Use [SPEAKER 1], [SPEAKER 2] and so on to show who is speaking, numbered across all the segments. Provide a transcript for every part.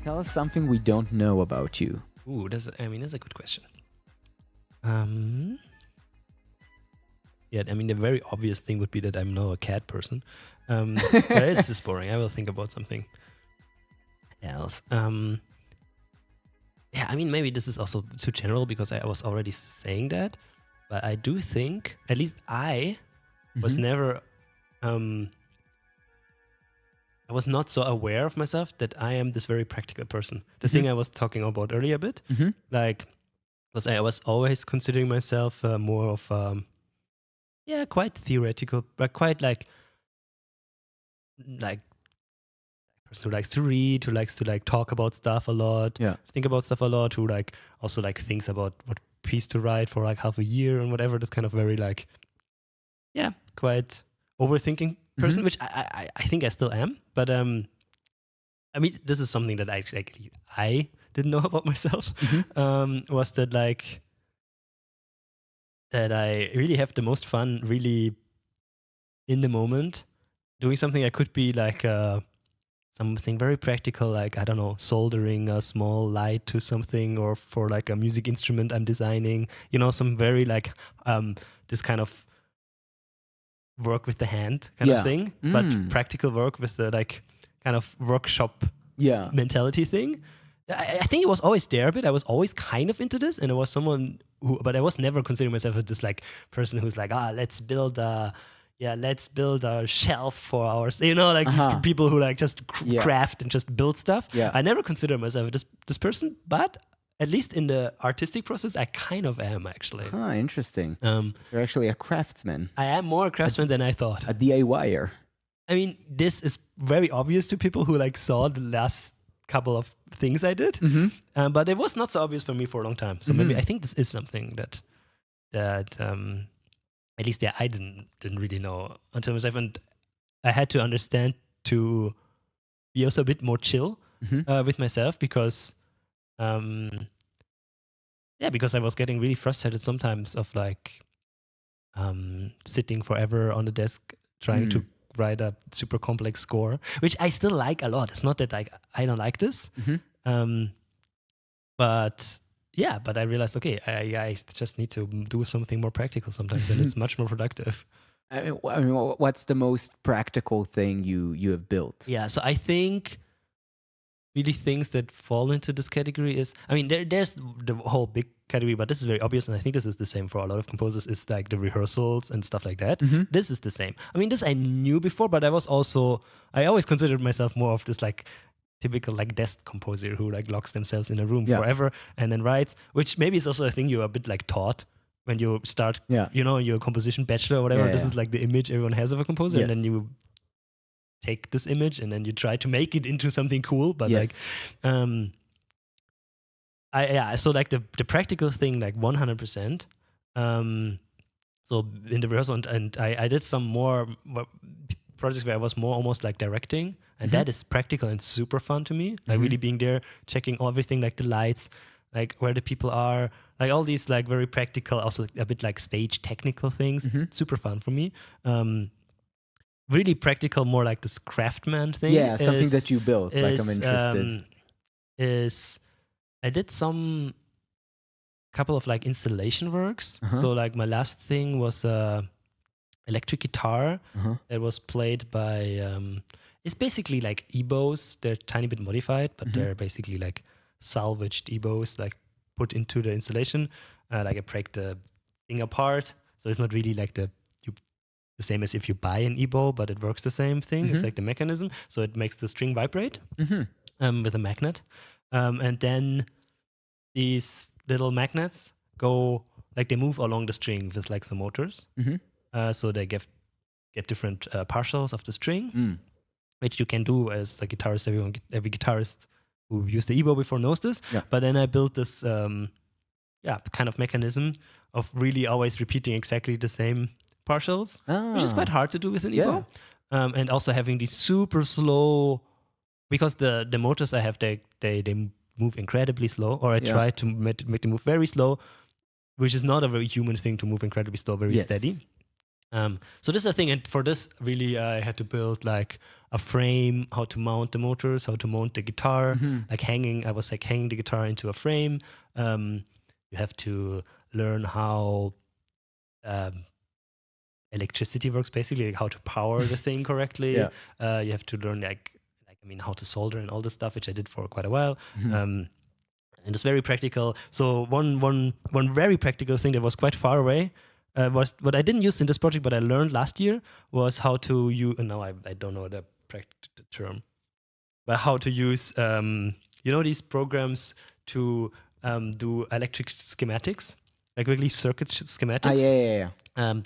[SPEAKER 1] Tell us something we don't know about you.
[SPEAKER 2] Ooh, that's a good question. Yeah, I mean, the very obvious thing would be that I'm not a cat person. But it's just boring. I will think about something else. Yeah, I mean, maybe this is also too general because I was already saying that. But I do think, at least I was never, I was not so aware of myself that I am this very practical person. The thing I was talking about earlier a bit, like, was I was always considering myself more of, quite theoretical, but quite like person who likes to read, who likes to like talk about stuff a lot, think about stuff a lot, who like also like thinks about what piece to write for like half a year and whatever. This kind of very like, quite overthinking person, which I think I still am. But I mean, this is something that I didn't know about myself. Was that like that I really have the most fun really in the moment doing something. I could be like something very practical, like, I don't know, soldering a small light to something, or for like a music instrument I'm designing, some very like this kind of work with the hand kind of thing, but practical work with the like kind of workshop mentality thing. I think it was always there a bit. I was always kind of into this, and I was someone but I was never considering myself as this like person who's like, let's build a shelf for ours. Like these people who like just craft and just build stuff. I never considered myself this person, but at least in the artistic process, I kind of am actually.
[SPEAKER 1] Interesting. You're actually a craftsman.
[SPEAKER 2] I am more a craftsman than I thought.
[SPEAKER 1] A DIYer.
[SPEAKER 2] I mean, this is very obvious to people who like saw the last couple of things I did, but it was not so obvious for me for a long time. So maybe I think this is something that at least I didn't really know until myself, and I had to understand to be also a bit more chill with myself because because I was getting really frustrated sometimes of like sitting forever on the desk trying to write a super complex score, which I still like a lot. It's not that like I don't like this, but I realized, okay, I just need to do something more practical sometimes, and it's much more productive.
[SPEAKER 1] I mean, what's the most practical thing you have built?
[SPEAKER 2] Yeah, so I think really things that fall into this category is, I mean, there's the whole big category, but this is very obvious, and I think this is the same for a lot of composers, is like the rehearsals and stuff like that. This is the same. I mean, this I knew before, but I always considered myself more of this like typical like desk composer who like locks themselves in a room forever and then writes, which maybe is also a thing you're a bit like taught when you start, your composition bachelor or whatever. This is like the image everyone has of a composer, and then you take this image and then you try to make it into something cool. But like, so like the practical thing, like 100%. So in the rehearsal, and I did some more projects where I was more almost like directing, and that is practical and super fun to me. Like really being there, checking everything, like the lights, like where the people are, like all these like very practical, also a bit like stage technical things. Super fun for me. Really practical, more like this craftsman thing.
[SPEAKER 1] Yeah, something that you built. Like I'm interested.
[SPEAKER 2] I did some couple of like installation works. So like my last thing was electric guitar that was played by it's basically like EBows. They're a tiny bit modified, but they're basically like salvaged EBows, like put into the installation. Like I break the thing apart, so it's not really like the same as if you buy an EBow, but it works the same thing. It's like the mechanism, so it makes the string vibrate with a magnet, and then these little magnets go like they move along the string with like some motors. So they get different partials of the string, which you can do as a guitarist. Every guitarist who used the EBow before knows this. But then I built this kind of mechanism of really always repeating exactly the same partials, which is quite hard to do with an EBow. And also having these super slow, because the motors I have, they move incredibly slow, or I try to make them move very slow, which is not a very human thing to move incredibly slow, very steady. So this is a thing, and for this, really, I had to build like a frame, how to mount the motors, how to mount the guitar, like hanging. I was like hanging the guitar into a frame. You have to learn how electricity works, basically, like how to power the thing correctly. You have to learn how to solder and all this stuff, which I did for quite a while. And it's very practical. So one very practical thing that was quite far away. Was what I didn't use in this project, but I learned last year was how to use. Now I don't know the term, but how to use these programs to do electric schematics, like really circuit schematics.
[SPEAKER 1] Yeah.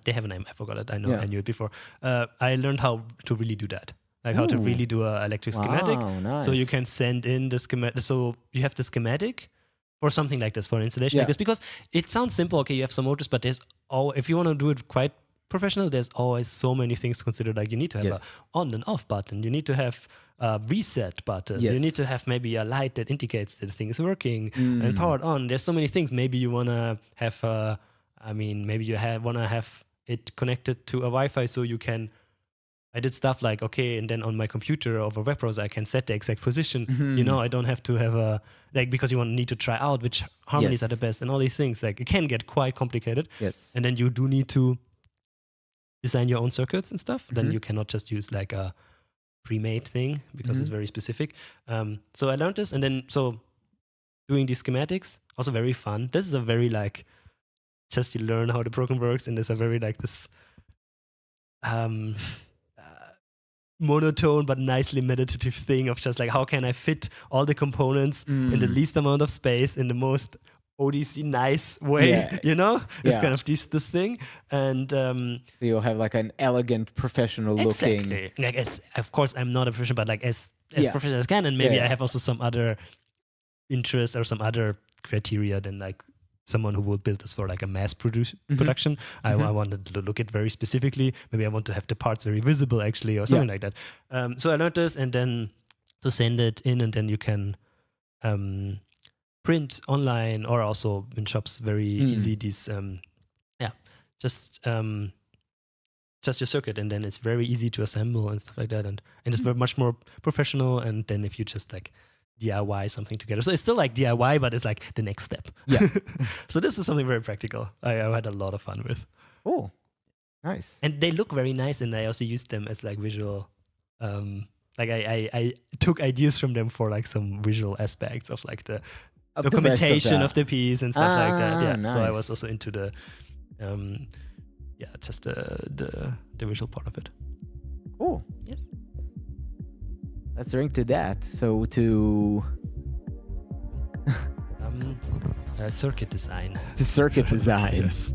[SPEAKER 2] They have a name. I forgot it. I knew it before. I learned how to really do that. Like how to really do an electric schematic.
[SPEAKER 1] Nice.
[SPEAKER 2] So you can send in the schematic. So you have the schematic for something like this, for an installation like this, because it sounds simple. Okay, you have some motors, but if you want to do it quite professional, there's always so many things to consider. Like you need to have a on and off button. You need to have a reset button. You need to have maybe a light that indicates that the thing is working and powered on. There's so many things. Maybe you want to have maybe you want to have it connected to a Wi-Fi so you can. I did stuff like, okay, and then on my computer over web browser, I can set the exact position. I don't have to have because you need to try out which harmonies are the best and all these things. Like, it can get quite complicated.
[SPEAKER 1] Yes.
[SPEAKER 2] And then you do need to design your own circuits and stuff. Then you cannot just use like a pre-made thing because it's very specific. So I learned this, and then doing these schematics, also very fun. This is a very just you learn how the program works, and there's a very this monotone but nicely meditative thing of just like, how can I fit all the components in the least amount of space in the most ODC nice way, It's kind of this thing. And
[SPEAKER 1] so you'll have like an elegant professional looking.
[SPEAKER 2] Like, of course I'm not a professional, but like as professional as I can, and maybe I have also some other interest or some other criteria than like someone who will build this for like a mass production. I wanted to look at very specifically. Maybe I want to have the parts very visible actually, or something like that. So I learned this, and then to send it in, and then you can print online or also in shops very easy. These just your circuit, and then it's very easy to assemble and stuff like that, and it's very much more professional. And then if you just like DIY something together. So it's still like DIY, but it's like the next step.
[SPEAKER 1] Yeah.
[SPEAKER 2] So this is something very practical. I had a lot of fun with.
[SPEAKER 1] Oh, nice.
[SPEAKER 2] And they look very nice, and I also used them as like visual. Like I took ideas from them for like some visual aspects of like the documentation of the piece and stuff like that. Yeah. Nice. So I was also into the just the visual part of it.
[SPEAKER 1] Cool.
[SPEAKER 2] Yes.
[SPEAKER 1] Let's ring to that. So to
[SPEAKER 2] circuit design.
[SPEAKER 1] To circuit design.
[SPEAKER 2] Yes.